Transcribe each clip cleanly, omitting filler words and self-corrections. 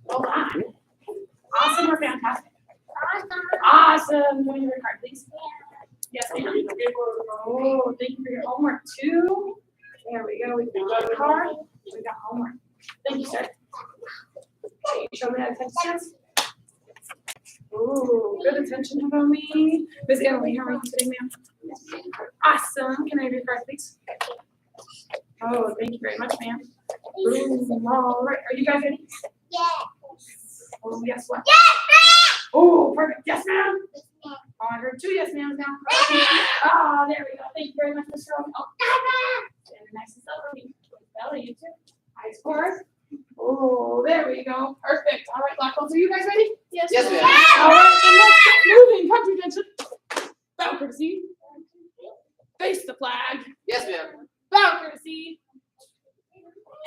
Hold on. Awesome or fantastic? Awesome. Give me your card, please. Yes, ma'am. Oh, thank you for your homework too. There we go. We got a card. We got homework. Thank you, sir. Okay, show me that attention. Ooh, good attention from me. Miss Emily, how are you today, ma'am? Awesome. Can I have your card, please? Oh, thank you very much, ma'am. Ooh, all right. Are you guys ready? Yes. Oh, yes, what? Yes, ma'am. Oh, perfect. Yes, ma'am. Yes, ma'am. Oh, I heard 2 yes, ma'ams now. Oh, there we go. Thank you very much, Mr. Roman. Oh, stand nice and still for me. Bella, you too. Eyes forward. Oh, there we go. Perfect. All right, black belts. Are you guys ready? Yes, ma'am. All right, then let's get moving. Country attention. Bow courtesy. Face the flag. Yes, ma'am. Bow courtesy.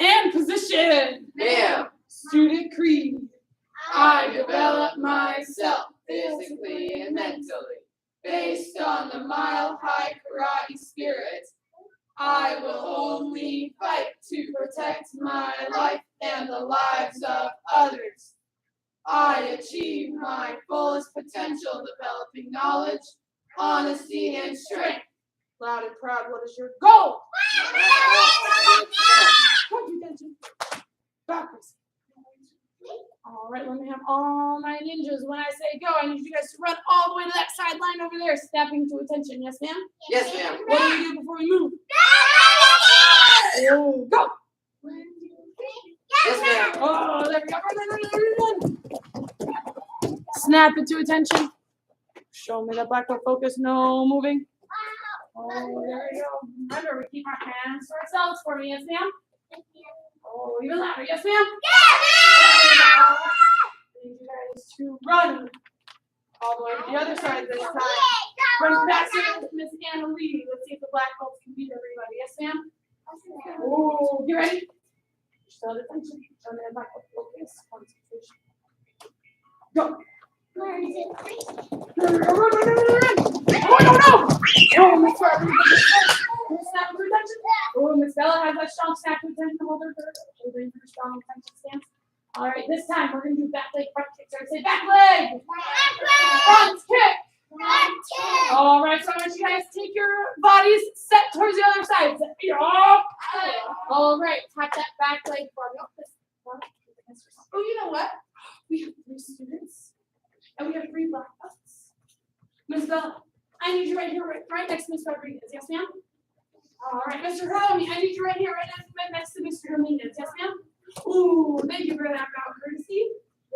And position. Ma'am. Student creed. I develop myself physically and mentally based on the mile-high karate spirit. I will only fight to protect my life and the lives of others. I achieve my fullest potential, developing knowledge, honesty, and strength. Loud and proud, what is your goal? Country attention. Backwards. All right, let me have all my ninjas. When I say go, I need you guys to run all the way to that sideline over there, snapping to attention. Yes, ma'am? Yes, ma'am. What do we do before we move? Oh, go! Yes, ma'am. Oh, there we go. Run. Snap it to attention. Show me the black belt focus. No moving. Oh, there we go. Remember, we keep our hands to ourselves for me. Yes, ma'am? Oh, even louder. Yes, ma'am? I need you guys to run all the way to the other side this time. Run faster with Miss Anna Lee. Let's see if the black belts can beat everybody. Yes, ma'am? Oh, you ready? Show the attention. Show me the black belt focus. Concentration. Go. Oh, no! Oh, Miss Barbara. Snap to attention. Oh, Miss Bella has that strong snap to attention. Hold her for the strong attention stance. All right, this time we're going to do back leg front kick. So say back leg. Front kick. All right, so I want you guys to take your bodies set towards the other side. All right, tap that back leg for me. Oh, you know what? We have 3 students, and we have 3 black belts. Miss Bella, I need you right here, right next to Miss Rodriguez. Yes, ma'am? All right, Mr. Hiromi, I need you right here, right next to Mr. Dominguez. Yes, ma'am? Ooh, thank you for that bout courtesy.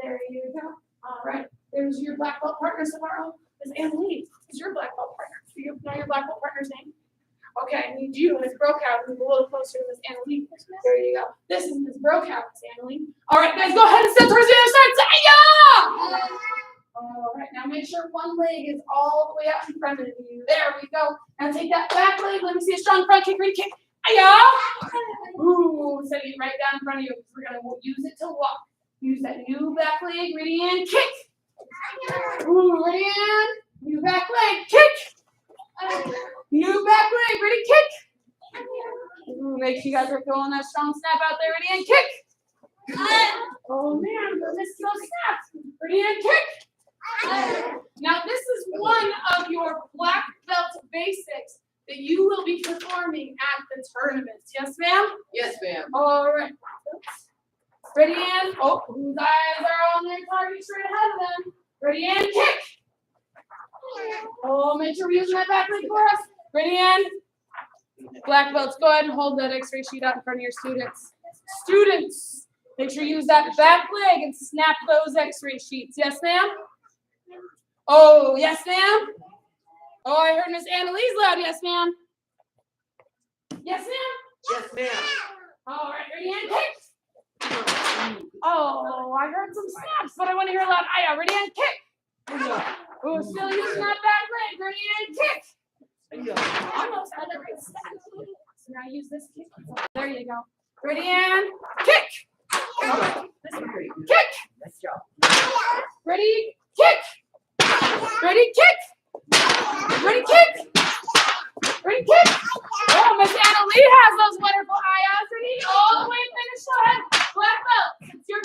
There you go. All right, there's your black belt partner tomorrow. Miss Anna Lee is your black belt partner. Do you know your black belt partner's name? Okay, I need you, Miss Brokow, to move a little closer to Miss Anna Lee. There you go. This is Miss Brokow, Miss Anna Lee. All right, guys, go ahead and step towards the other side. Say-ya! All right, now make sure one leg is all the way out in front of you. There we go. Now take that back leg. Let me see a strong front kick. Ready, kick. Hi-ya! Ooh, setting it right down in front of you. We're going to use it to walk. Use that new back leg. Ready, and kick. Ooh, ready, and new back leg. Kick. New back leg. Ready, kick. Ooh, make sure you guys are feeling that strong snap out there. Ready, and kick. Oh, man, we're missing those snaps. Ready, and kick. Now, this is one of your black belt basics that you will be performing at the tournaments. Yes, ma'am? Yes, ma'am. All right. Ready, and oh, whose eyes are on their target straight ahead of them. Ready, and kick. Oh, make sure we're using that back leg for us. Ready, and black belts, go ahead and hold that x-ray sheet out in front of your students. Students, make sure you use that back leg and snap those x-ray sheets. Yes, ma'am? Oh, yes, ma'am? Oh, I heard Miss Anna Lee's loud. Yes, ma'am? Yes, ma'am? Yes, ma'am. All right, ready, and kick. Oh, I heard some snaps, but I want to hear a loud "Aya." Ready, and kick. Oh, still using that back leg. Ready, and kick. Almost had a great snap. So now use this kick. There you go. Ready, and kick. Kick. Nice job. Ready, kick. Ready, kick. Ready, kick. Ready, kick. Oh, Miss Anna Lee has those wonderful ayahs. Ready, all the way finish ahead. Black belt. It's your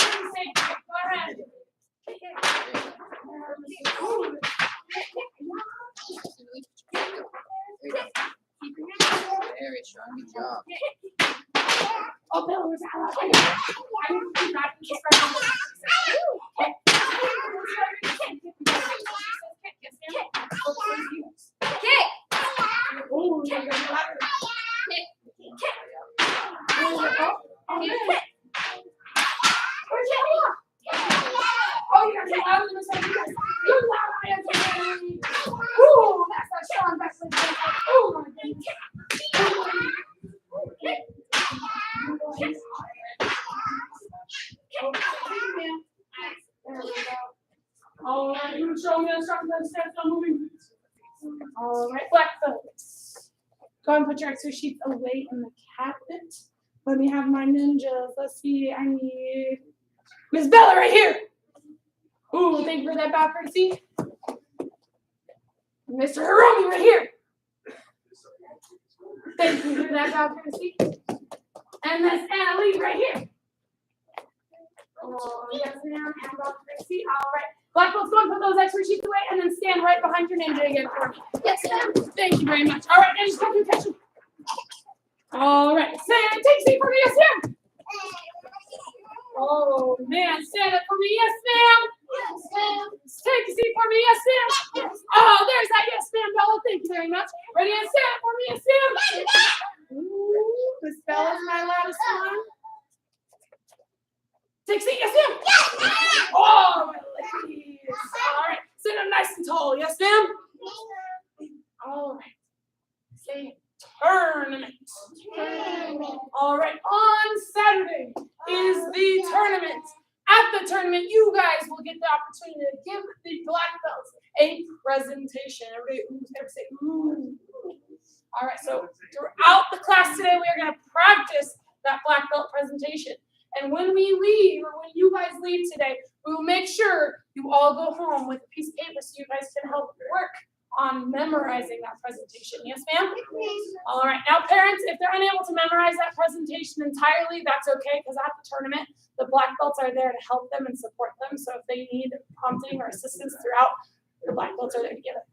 Good job. Oh, Bill, where's that? I need to do that. Kiss right on the Kick. Oh, you're gonna do that. Where's it? Oh, man. Where's it? Oh, you gotta get louder than this. You loud, I am. Ooh, that's that Sean Beckley. Oh, my goodness. All right, you show me the start the steps on moving. All right, Blackfoot. Go and put your X-ray sheets away in the cabinet. Let me have my ninjas. Let's see, I need Miss Bella right here. Ooh, thank you for that bow courtesy. Mr. Hiromi right here. Thank you for that bow courtesy. And Miss Anna Lee right here. Oh, yes, ma'am. And bow courtesy. All right. Blackfoot's going to put those X-ray sheets away and then stand right behind your ninja again for me. Yes, ma'am. Thank you very much. All right, and just have your attention. All right, Sam, take a seat for me, yes, ma'am. Oh, man, stand up for me, yes, ma'am. Yes, ma'am. Take a seat for me, yes, ma'am. Oh, there's that yes, ma'am, Bella. Thank you very much. Ready and stand up for me, yes, ma'am. Ooh, Miss Bella's my loudest one. Take a seat, yes, ma'am. Oh, my ladies. All right, sit up nice and tall, yes, ma'am. All right. Say tournament. All right. On Saturday is the tournament. At the tournament, you guys will get the opportunity to give the black belts a presentation. Everybody, say ooh. All right. So throughout the class today, we are going to practice that black belt presentation. And when we leave, or when you guys leave today, we will make sure you all go home with a piece of paper so you guys can help work on memorizing that presentation. Yes, ma'am? All right. Now, parents, if they're unable to memorize that presentation entirely, that's okay, because at the tournament, the black belts are there to help them and support them. So if they need prompting or assistance throughout, the black belts are there to give it.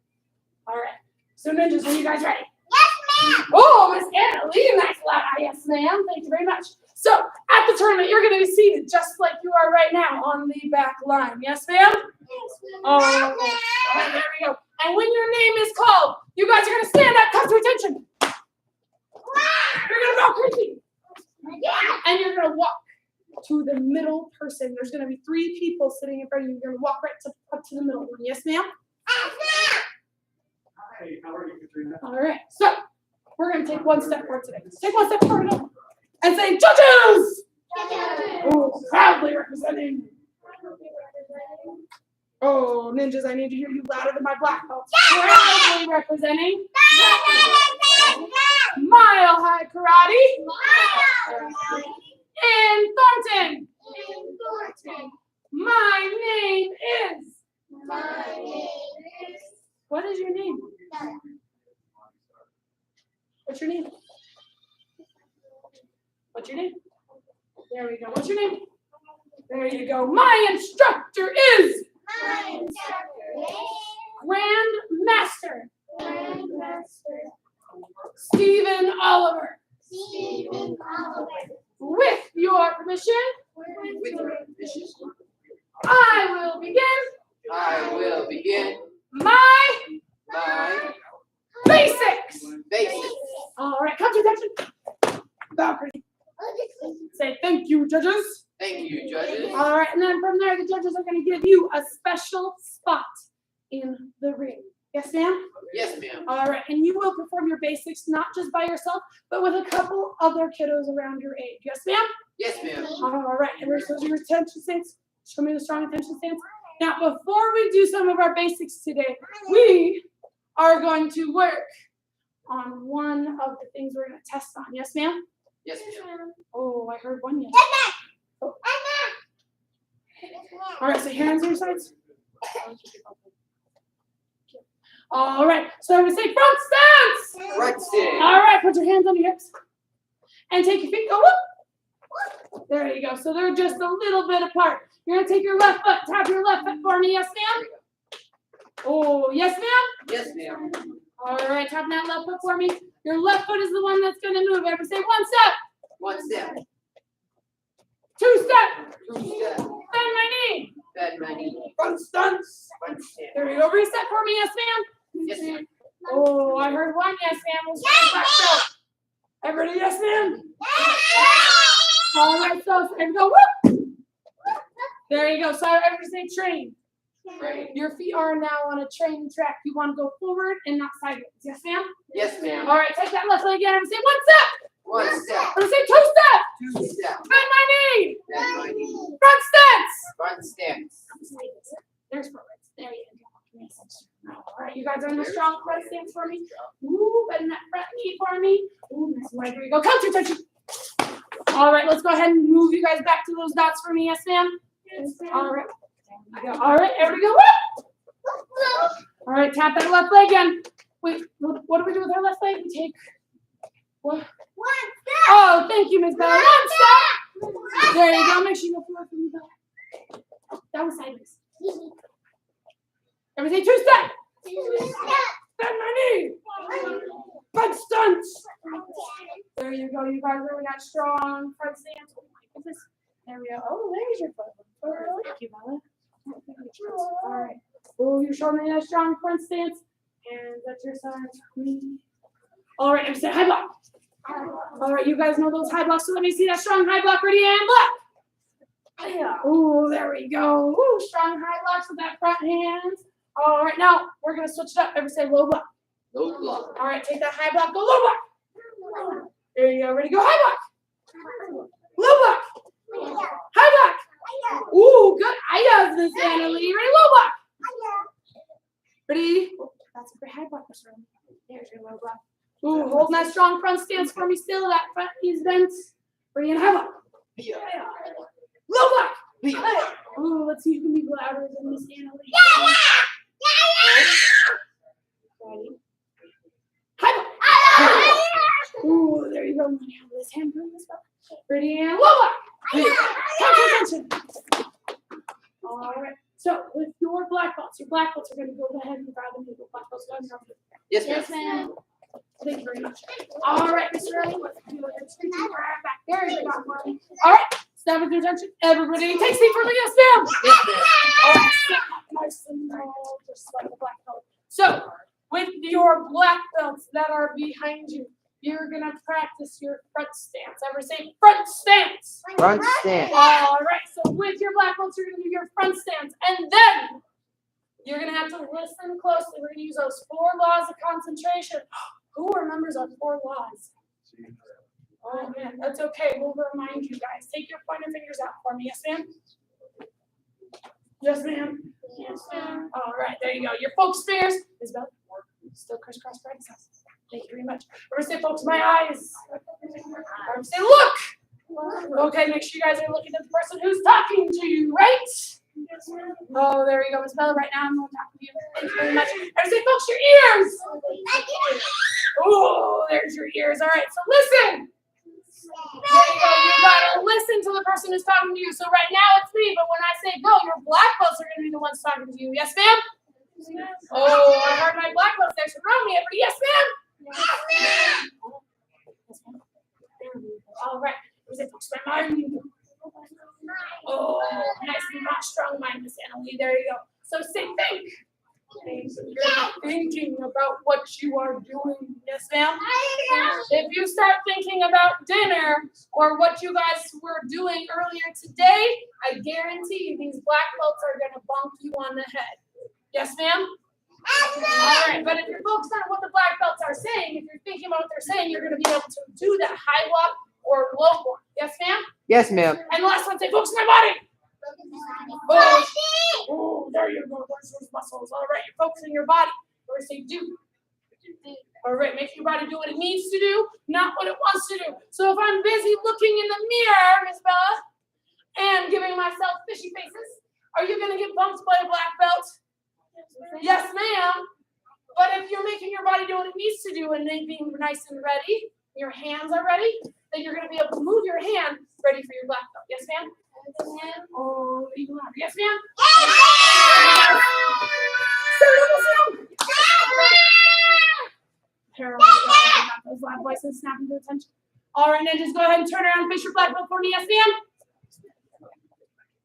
All right. So, ninjas, are you guys ready? Yes, ma'am. Oh, Miss Anna Lee, nice loud. Yes, ma'am. Thank you very much. So, at the tournament, you're going to be seated just like you are right now on the back line. Yes, ma'am? Oh, all right, there we go. And when your name is called, you guys are going to stand up, come to attention. You're going to go crazy. And you're going to walk to the middle person. There's going to be 3 people sitting in front of you. You're going to walk right up to the middle one. Yes, ma'am? Hey, how are you, Katrina? All right. So, we're going to take one step forward today. Take one step forward and say, judges! Oh, proudly representing. Oh, ninjas, I need to hear you louder than my black belts. Proudly representing Mile High Karate in Thornton. My name is. What is your name? What's your name? What's your name? There we go. What's your name? There you go. My instructor is Grandmaster Stephen Oliver. With your permission, I will begin my basics. All right, come to attention. Balcony. Say thank you, judges. Thank you, judges. All right, and then from there, the judges are going to give you a special spot in the ring. Yes, ma'am? Yes, ma'am. All right, and you will perform your basics not just by yourself, but with a couple other kiddos around your age. Yes, ma'am? Yes, ma'am. All right, and we're supposed to do your attention stance. Show me the strong attention stance. Now, before we do some of our basics today, we are going to work on one of the things we're going to test on. Yes, ma'am? Yes, ma'am. Oh, I heard one yes. Oh. All right, so hands on your sides. All right, so I'm going to say front stance. Front stance. All right, put your hands on your hips. And take your feet, go up. There you go. So they're just a little bit apart. You're going to take your left foot, tap your left foot for me. Yes, ma'am? Oh, yes, ma'am? Yes, ma'am. All right, tapping that left foot for me. Your left foot is the one that's gonna move. Everybody say 1 step, 1 step. 2 step, 2 step. bend my knee. Bend my knee. Front stance. Front step. There you go. Reset for me, yes, ma'am. Yes, ma'am. Oh, I heard one yes, ma'am. We'll start back out. Everybody, yes, ma'am. All right, so and go. Whoop. There you go. So everybody say train. Right. Your feet are now on a train track. You want to go forward and not sideways. Yes, ma'am. Yes, ma'am. All right, take that left leg again and say 1 step. 1 step. I'm gonna say 2 steps. 2 step. Bend my knee. Bend my knee. Front stance. Front stance. There's forward. There you go. All right, you guys are in the strong front stance for me. Ooh, bend that front knee for me. Ooh, nice and wide. Here we go. Counter touch. All right, let's go ahead and move you guys back to those dots for me. Yes, ma'am. All right. There we go. All right, there we go. Woo! All right, tap that left leg again. Wait, what do we do with our left leg? We take what? Oh, thank you, Miss Bella. 1 step. There you go. Make sure you go forward for me, Bella. Oh, that was sideways. Everybody say 2 step. Bend my knee. Front stance. There you go. You guys really got strong front stance. Oh my goodness. There we go. Oh, there's your foot. Oh, thank you, Bella. All right. Oh, you're showing me that strong front stance. And that's your side. All right, I'm saying high block. All right, you guys know those high blocks. So let me see that strong high block. Ready and block. Oh, there we go. Ooh, strong high blocks with that front hand. All right, now we're gonna switch it up. Everybody say low block. Low block. All right, take that high block. Go low block. There you go. Ready? Go high block. Low block. High block. Ooh, good. I have this, Annalie. Ready? Low block. Ready? Oh, that's a great high block. There's your low block. Ooh, hold that strong front stance for me still. That front knee's bent. Bring in high block. Low block. Ooh, let's see who can be louder than Miss Annalie. Ready? High block. Ooh, there you go. I'm gonna have this hand doing this stuff. Ready and low block. Attention. All right. So with your black belts are going to go ahead and grab the needle. Black belts going down. Yes, ma'am. Yes, ma'am. Thank you very much. All right, Mr. Riley, let's do it. Right back there. You got one. All right. Stop with your attention. Everybody, take seat for me. Yes, ma'am. Yes, ma'am. All right. Sit up nice and tall, just like the black belt. So with your black belts that are behind you, you're going to practice your front stance. Ever say front stance? Front stance. All right. So with your black belts, you're going to do your front stance. And then you're going to have to listen closely. We're going to use those 4 laws of concentration. Who remembers our 4 laws? Oh, man. That's okay. We'll remind you guys. Take your pointer fingers out for me. Yes, ma'am? Yes, ma'am. Yes, ma'am. All right. There you go. Your focus fingers. Isabel, still crisscross practice. Thank you very much. We're going to say, folks, my eyes. I'm going to say, look. Okay, make sure you guys are looking at the person who's talking to you, right? Oh, there you go, Miss Bella. Right now, I'm going to talk to you. Thank you very much. I'm going to say, folks, your ears. Oh, there's your ears. All right, so listen. There you go. You got to listen to the person who's talking to you. So right now, it's me. But when I say go, your black belts are going to be the ones talking to you. Yes, ma'am? Oh, I heard my black belts there. So around me, everybody. Yes, ma'am? All right. Focus my mind. Oh, nice and not strong mind, Miss Annalie. There you go. So say think. You're thinking about what you are doing. Yes, ma'am? If you start thinking about dinner or what you guys were doing earlier today, I guarantee you these black belts are going to bonk you on the head. Yes, ma'am? All right, but if you're focused on what the black belts are saying, if you're thinking about what they're saying, you're going to be able to do that high block or low block. Yes, ma'am? Yes, ma'am. And the last one, say, focus on my body. Oh, oh, there you go. There's those muscles. All right, you're focusing your body. Or say, do. All right, make your body do what it needs to do, not what it wants to do. So if I'm busy looking in the mirror, Miss Bella, and giving myself fishy faces, are you going to get bumped by a black belt? Yes, ma'am. But if you're making your body do what it needs to do and then being nice and ready, your hands are ready, then you're going to be able to move your hand ready for your black belt. Yes, ma'am? Oh, even louder. Yes, ma'am? loud voices snapping to attention. All right, ninjas, go ahead and turn around and face your black belt for me. Yes, ma'am.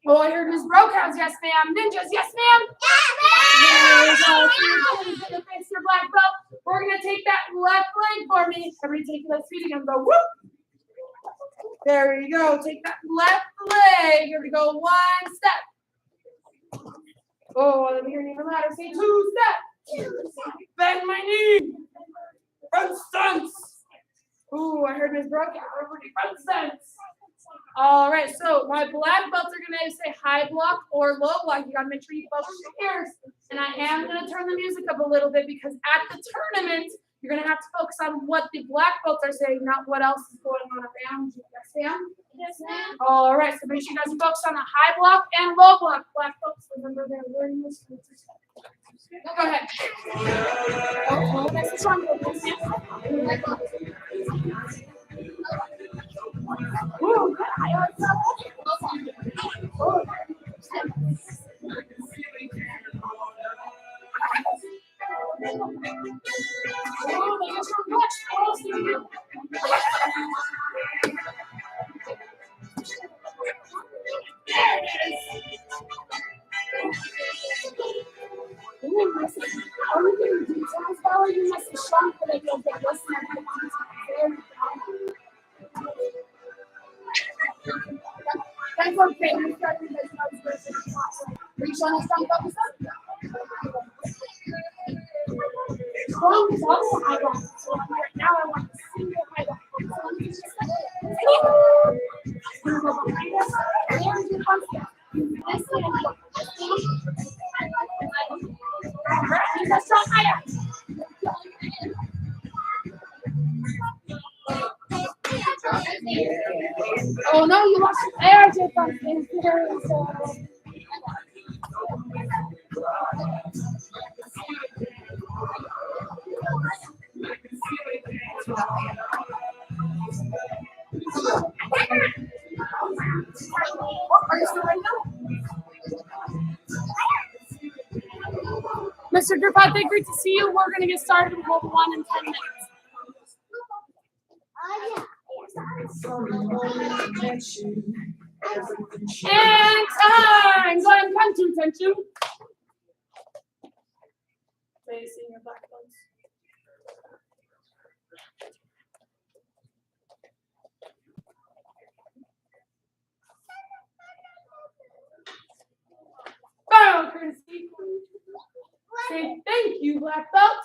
Oh, I heard Ms. Brokehouse. Yes, ma'am. Ninjas. Yes, ma'am. There you go. You're gonna face your black belt. We're gonna take that left leg for me. Everybody take your left feet again. Go whoop. There you go. Take that left leg. Here we go. 1 step. Oh, let me hear you even louder. Say 2 step. Bend my knee. Front stance. Ooh, I heard Ms. Brokehouse. Everybody front stance. All right, so my black belts are gonna say high block or low block. You gotta make sure you focus your ears. And I am gonna turn the music up a little bit because at the tournament, you're gonna have to focus on what the black belts are saying, not what else is going on around you. Yes, ma'am? Yes, ma'am. All right, so make sure you guys focus on the high block and low block. Black belts, remember they're learning this. Go ahead. Oh, that's the song. Ooh, good. That's okay. Reach on a strong focus up. Strong double high block. So right now I want single high block. Use a strong high. Oh no, you lost your air, Jacob. Are you still right now? Mr. Griffith, great to see you. We're going to get started with Hold 1 in 10 minutes. And time! Go ahead and come to attention. Facing your black belts. Bow, courtesy. Say thank you, black belt.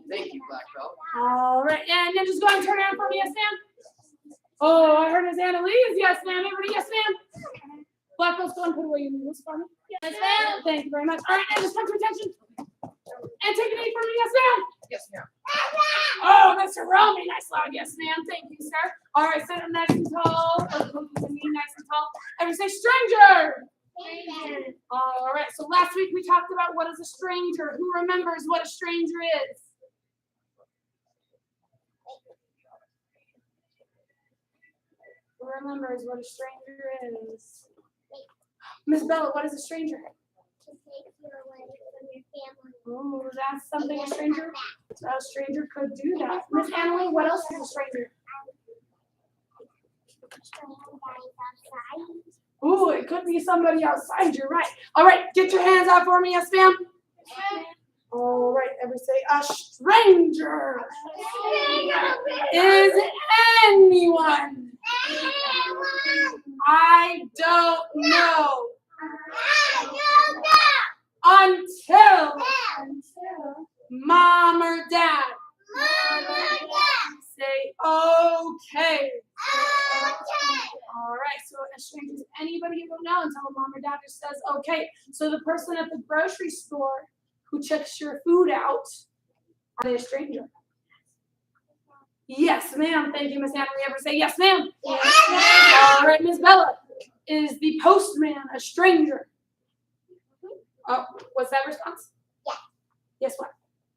Thank you, black belt. All right, and then just go ahead and turn around for me, yes, ma'am. Oh, I heard Miss Annalise. Yes, ma'am. Everybody, yes, ma'am. Black belt's going to put away your noodles for me. Yes, ma'am. Thank you very much. All right, and just come to attention. And take an 8 for me, yes, ma'am. Yes, ma'am. Oh, Mr. Romy, nice log, yes, ma'am. Thank you, sir. All right, sit up nice and tall. Or me nice and tall. Everybody say stranger. All right, so last week we talked about what is a stranger. Who remembers what a stranger is? Who remembers what a stranger is? Miss Bella, what is a stranger? To take you away from your family. Oh, that's something a stranger could do that. Miss Annalie, what else is a stranger? Ooh, it could be somebody outside. You're right. All right, get your hands out for me, yes, ma'am. All right, everybody say a stranger is anyone I don't know until mom or dad say okay. All right, so a stranger is anybody you don't know until mom or dad just says okay. So the person at the grocery store who checks your food out, are they a stranger? Yes, ma'am. Thank you, Miss Natalie. Ever say yes, ma'am? Yes. All right, Miss Bella. Is the postman a stranger? Oh, what's that response? Yes. Yes, what?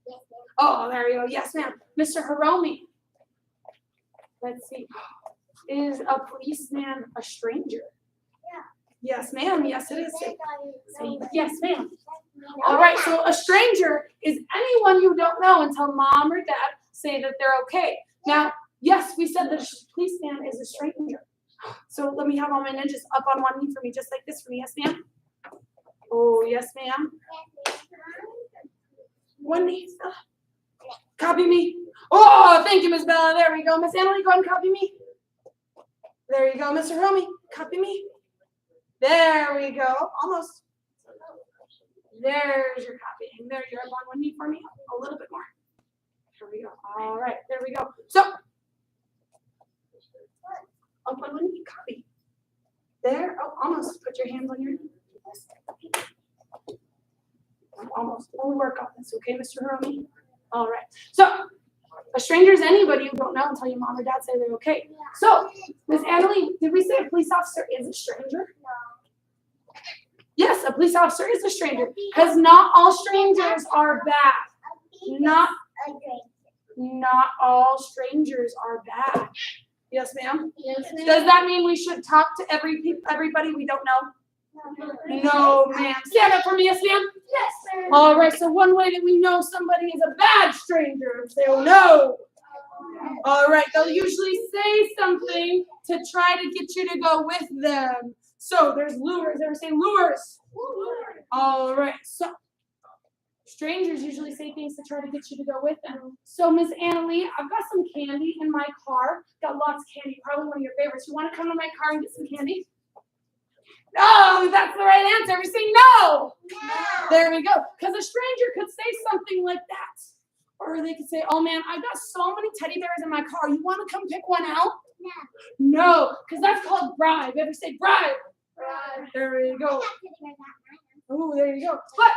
Yes, ma'am. Oh, there you go. Yes, ma'am. Mr. Hiromi. Let's see. Is a policeman a stranger? Yeah. Yes, ma'am. Yes, it is. Say yes, ma'am. All right, so a stranger is anyone you don't know until mom or dad say that they're okay. Now, Yes, we said the policeman is a stranger. So let me have all my ninjas up on one knee for me, just like this for me. Yes, ma'am? Oh, yes, ma'am. One knee. Copy me. Oh, thank you, Miss Bella. There we go. Miss Emily, go ahead and copy me. There you go, Mr. Romy. Copy me. There we go. Almost. There's your copying. There, you're up on one knee for me. A little bit more. There we go. All right, there we go. So, up on one knee, copy. There. Oh, almost. Put your hands on your knee. Almost. We'll work on this, okay, Mr. Romy? All right. So, a stranger is anybody you don't know until your mom or dad say they're okay. So, Miss Annalie, did we say a police officer is a stranger? Yes, a police officer is a stranger. Because not all strangers are bad. Not all strangers are bad. Yes, ma'am? Yes, ma'am. Does that mean we should talk to everybody we don't know? No, ma'am. Stand up for me, yes, ma'am? Yes, sir. All right, so one way that we know somebody is a bad stranger is they'll know. All right, they'll usually say something to try to get you to go with them. So there's lures. Ever say lures? All right, so strangers usually say things to try to get you to go with them. So Miss Annalie, I've got some candy in my car. Got lots of candy, probably one of your favorites. You want to come to my car and get some candy? No, that's the right answer. We say no. There we go. Because a stranger could say something like that. Or they could say, oh man, I've got so many teddy bears in my car. You want to come pick one out? No, because that's called bribe. Ever say bribe? There you go. Oh, there you go. But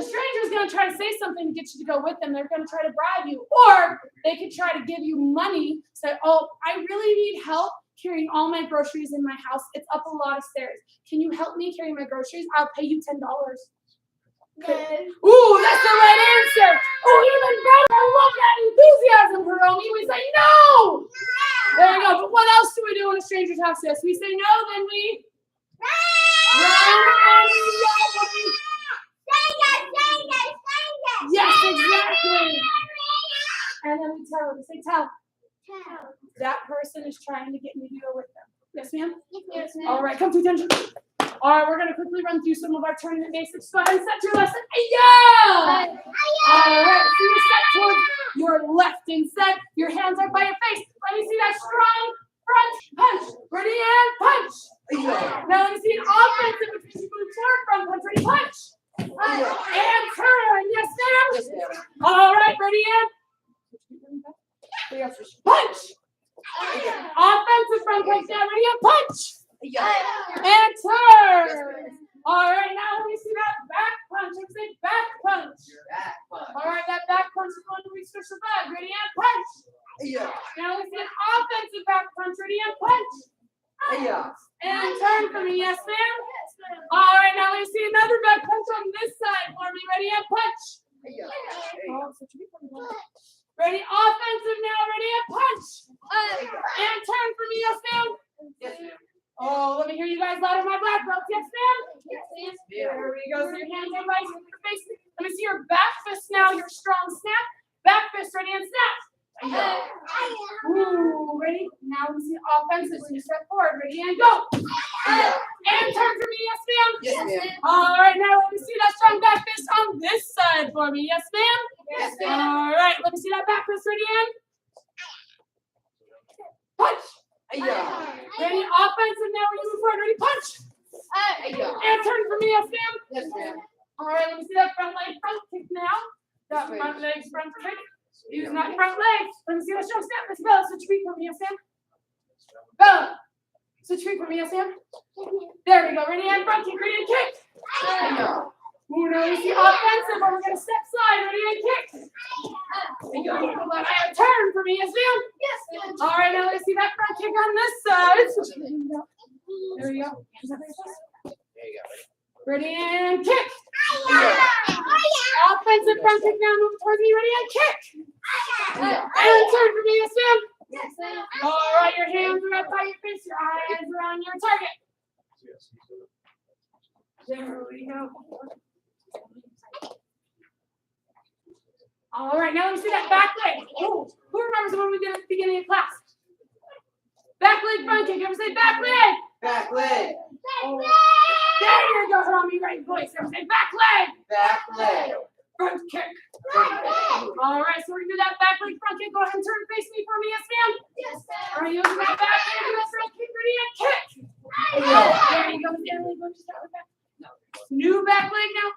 a stranger's going to try to say something to get you to go with them. They're going to try to bribe you. Or they could try to give you money. Say, oh, I really need help carrying all my groceries in my house. It's up a lot of stairs. Can you help me carry my groceries? I'll pay you $10. Ooh, that's the right answer. Oh, even better. I love that enthusiasm, Hiromi. We say no. There you go. But what else do we do when a stranger talks to us? We say no, then we yes, exactly. And then we tell them. Say tell. That person is trying to get me to go with them. Yes, ma'am? Yes, ma'am. All right, come to attention. All right, we're going to quickly run through some of our tournament basics. Go ahead and set your lesson. Yeah! All right, so you're set towards your left and set. Your hands are by your face. Let me see that strong front punch. Ready and punch. Now let me see an offensive which means you move forward front punch. Ready, punch. And turn. Yes, ma'am? Yes, ma'am. All right, ready and punch. Offensive front punch. Now ready and punch. And turn. All right, now let me see that back punch. Let's say back punch. All right, that back punch is going to reach the bag. Ready and punch. Now let's see an offensive back punch. Ready and punch. And turn for me. Yes, ma'am? All right, now let me see another back punch on this side for me. Ready and punch. Ready, offensive now. Ready and punch. And turn for me. Yes, ma'am? Yes, ma'am. Oh, let me hear you guys louder, my black belts. Yes, ma'am? There we go. So your hands are right in your face. Let me see your back fist now. Your strong snap. Back fist, ready and snap. Ooh, ready? Now let me see offensive when you step forward. Ready and go. And turn for me. Yes, ma'am? Yes, ma'am. All right, now let me see that strong back fist on this side for me. Yes, ma'am? Yes, ma'am. All right, let me see that back fist. Ready and punch. Ready, offensive now. When you move forward, ready, punch. And turn for me, yes, ma'am. Yes, ma'am. All right, let me see that front leg front kick now. That front leg front kick. Using that front leg. Let me see that strong step. Miss Bella, switch feet for me, yes, ma'am. Bella, switch feet for me, yes, ma'am. There we go. Ready and front kick. Ready and kick. Ooh, now we see offensive, but we're gonna step side. Ready and kick. And turn for me, yes, ma'am. All right, now let's see that front kick on this side. There we go. Ready and kick. Offensive front kick now. Move towards me. Ready and kick. And turn for me, yes, ma'am. All right, your hands are up by your face. Your eyes are on your target. There we go. All right, now let me see that back leg. Oh, who remembers what we did at the beginning of class? Back leg front kick. Everyone say back leg. Back leg. Oh, there you go, Tommy. Right voice. Everyone say back leg. Back leg. Front kick. Front leg. All right, so we're gonna do that back leg front kick. Go ahead and turn and face me for me, yes, ma'am. Yes, All right, using that back leg, do that front kick, ready and kick. Yeah. There you go, Emily. Go just start with that. New back leg now.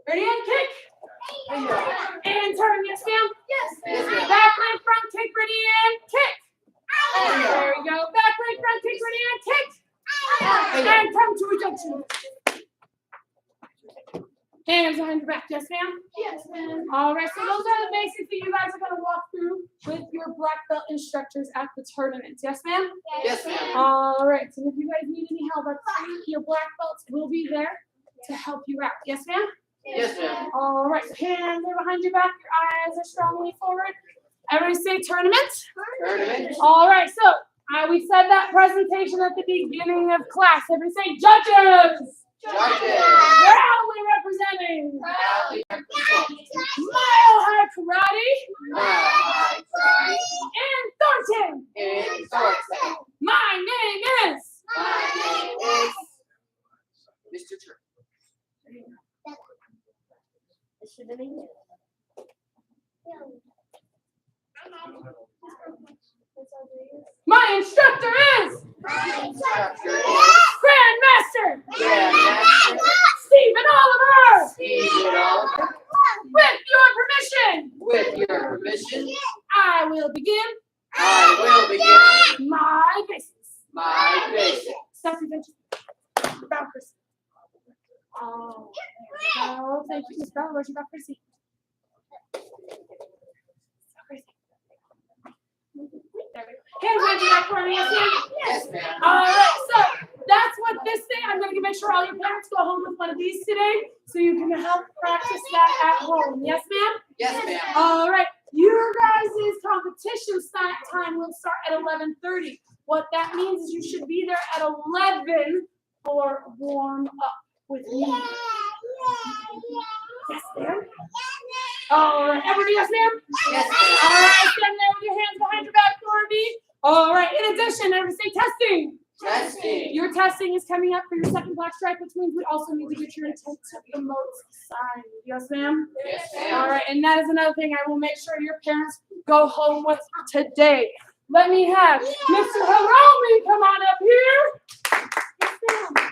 Ready and kick. And turn, yes, ma'am. Yes, Yes, ma'am. Back leg front kick, ready and kick. There you go. Back leg front kick, ready and kick. And come to a junction. Hands behind your back, yes, ma'am. Yes, ma'am. All right, so those are the basics that you guys are going to walk through with your black belt instructors at the tournament. Yes, ma'am? Yes, ma'am. All right, so if you guys need any help, your black belts will be there to help you out. Yes, ma'am? Yes, ma'am. All right, so hands are behind your back, your eyes are strongly forward. Everybody say tournament. Tournament. All right, so we said that presentation at the beginning of class. Everybody say judges. Judges. Proudly representing Proudly representing Mile High Karate Mile High and Thornton. in Thornton. My name is. My name is Mr. Church. My instructor is Instructor is Grandmaster Grandmaster Stephen Oliver. Stephen Oliver. With your permission, With your permission, I will begin I will begin my basics. my basics. Stop your attention. Bow, Chris. Oh, thank you, Miss Bella. Where's your bow, Chrissy? There we go. Hands behind your back for me, yes, ma'am? Yes, ma'am. All right, so that's what this thing, I'm going to make sure all your parents go home with one of these today so you can help practice that at home. Yes, ma'am? Yes, ma'am. All right, your guys' competition start time will start at 11:30. What that means is you should be there at 11 for warm up with me. Yes, ma'am? All right, everybody, yes, ma'am? Yes, All ma'am. right, stand there with your hands behind your back for me. All right, in addition, everybody say testing. Testing. Your testing is coming up for your second black stripe, which means we also need to get your intent to promote signed. Yes, ma'am? Yes, All ma'am. right, and that is another thing I will make sure your parents go home with today. Let me have Mr. Hiromi come on up here. Yes, ma'am.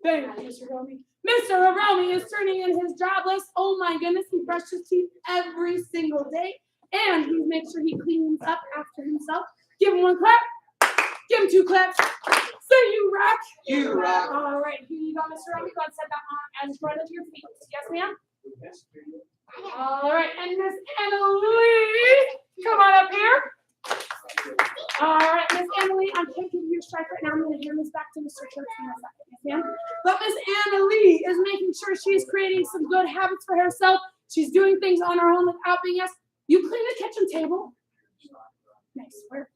Thank you, Mr. Hiromi. Mr. Hiromi is turning in his job list. Oh my goodness, he brushes his teeth every single day. And he makes sure he cleans up after himself. Give him one clap. Give him two claps. Say you rock. You rock. All right, here you go, Mr. Hiromi. Go ahead and set that on as front of your feet. Yes, ma'am? All right, and Miss Emily, come on up here. All right, Miss Emily, I can't give you your stripe right now. I'm going to hand this back to Mr. Church in a second. Yes, ma'am? But Miss Emily is making sure she's creating some good habits for herself. She's doing things on her own without being asked. You clean the kitchen table. Nice work.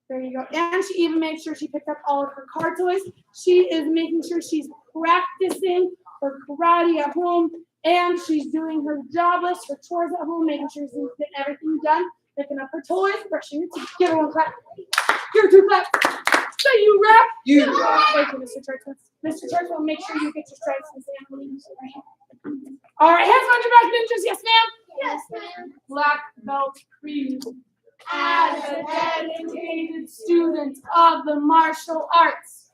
There you go. And she even made sure she picked up all of her car toys. She is making sure she's practicing her karate at home. And she's doing her job list, her chores at home, making sure she's getting everything done. Picking up her toys, brushing her teeth. Give her one clap. Give her two claps. Say you rock. You rock. Thank you, Mr. Churchman. Mr. Churchman will make sure you get your stripes and Emily. All right, hands on your back, ninjas. Yes, ma'am? Yes, ma'am. Black belt creed. As a dedicated student of the martial arts,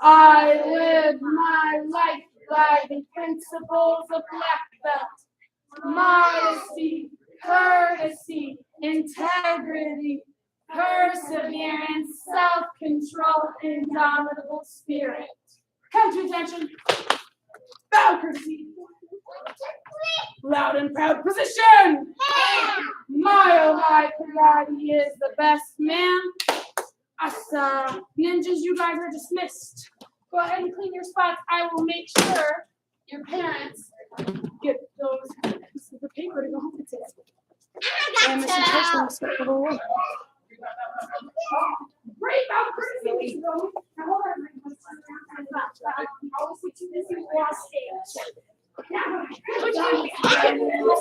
I live my life by the principles of black belt. Modesty, courtesy, integrity, perseverance, self-control, indomitable spirit. Come to attention. Bow courtesy. Loud and proud position. Mile High Karate is the best, man. Asa. Ninjas, you guys are dismissed. Go ahead and clean your spots. I will make sure your parents get those pieces of paper to go home with today. And Mr. Churchman will skip the whole way. Great, bow courtesy. Now hold on. too busy resting. Good job.